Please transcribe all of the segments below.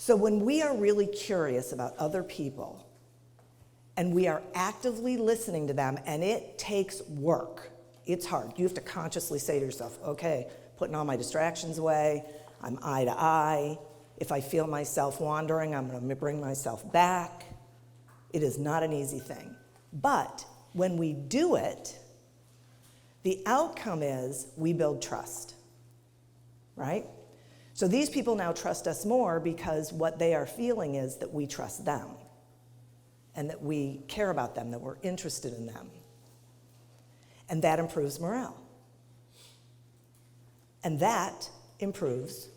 So when we are really curious about other people and we are actively listening to them, and it takes work, it's hard. You have to consciously say to yourself, okay, putting all my distractions away, I'm eye to eye. If I feel myself wandering, I'm going to bring myself back. It is not an easy thing. But when we do it, the outcome is we build trust, right? So these people now trust us more because what they are feeling is that we trust them and that we care about them, that we're interested in them. And that improves morale. And that improves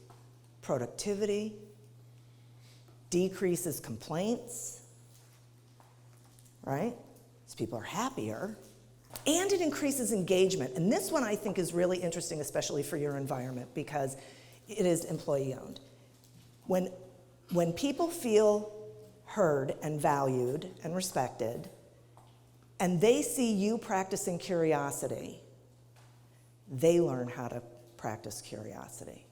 productivity, decreases complaints, right? So people are happier, and it increases engagement. And this one I think is really interesting, especially for your environment, because it is employee-owned. When people feel heard and valued and respected, and they see you practicing curiosity, they learn how to practice curiosity.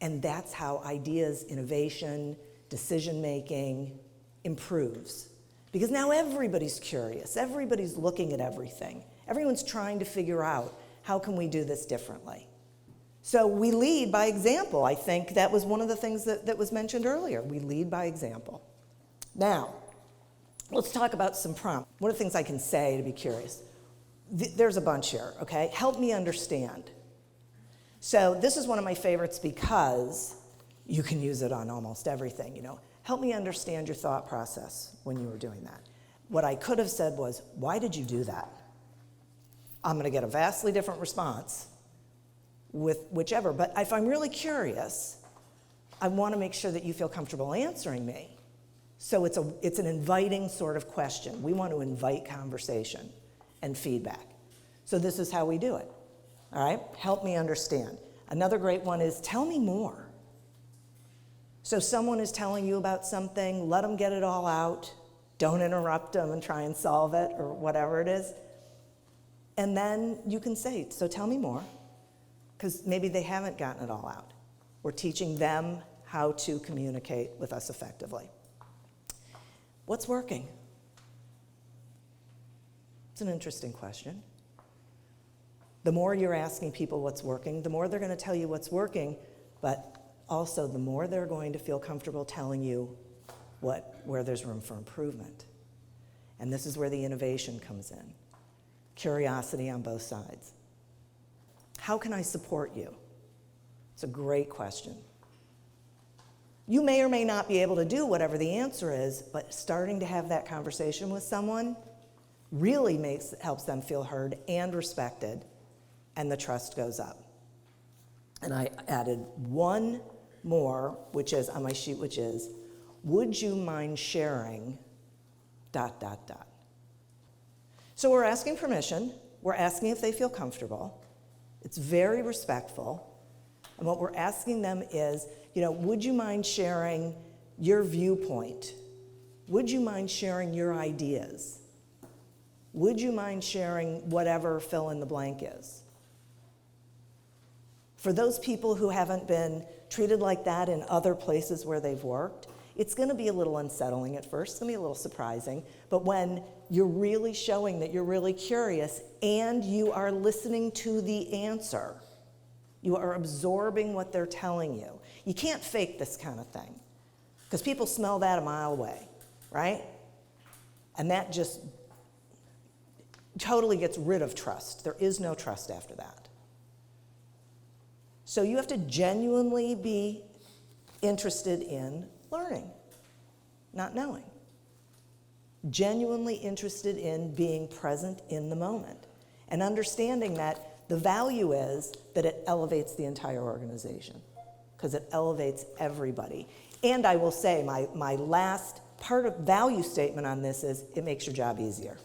And that's how ideas, innovation, decision-making improves. Because now everybody's curious, everybody's looking at everything. Everyone's trying to figure out, how can we do this differently? So we lead by example. I think that was one of the things that was mentioned earlier. We lead by example. Now, let's talk about some prompts. What are the things I can say to be curious? There's a bunch here, okay? Help me understand. So this is one of my favorites because you can use it on almost everything, you know. Help me understand your thought process when you were doing that. What I could have said was, why did you do that? I'm going to get a vastly different response with whichever, but if I'm really curious, I want to make sure that you feel comfortable answering me. So it's an inviting sort of question. We want to invite conversation and feedback. So this is how we do it. All right? Help me understand. Another great one is tell me more. So someone is telling you about something, let them get it all out. Don't interrupt them and try and solve it or whatever it is. And then you can say, so tell me more, because maybe they haven't gotten it all out. We're teaching them how to communicate with us effectively. What's working? It's an interesting question. The more you're asking people what's working, the more they're going to tell you what's working, but also the more they're going to feel comfortable telling you where there's room for improvement. And this is where the innovation comes in. Curiosity on both sides. How can I support you? It's a great question. You may or may not be able to do whatever the answer is, but starting to have that conversation with someone really helps them feel heard and respected, and the trust goes up. And I added one more, which is on my sheet, which is, would you mind sharing ... So we're asking permission, we're asking if they feel comfortable, it's very respectful, and what we're asking them is, would you mind sharing your viewpoint? Would you mind sharing your ideas? Would you mind sharing whatever fill in the blank is? For those people who haven't been treated like that in other places where they've worked, it's going to be a little unsettling at first, it's going to be a little surprising, but when you're really showing that you're really curious and you are listening to the answer, you are absorbing what they're telling you. You can't fake this kind of thing, because people smell that a mile away, right? And that just totally gets rid of trust. There is no trust after that. So you have to genuinely be interested in learning, not knowing. Genuinely interested in being present in the moment and understanding that the value is that it elevates the entire organization, because it elevates everybody. And I will say, my last part of value statement on this is it makes your job easier.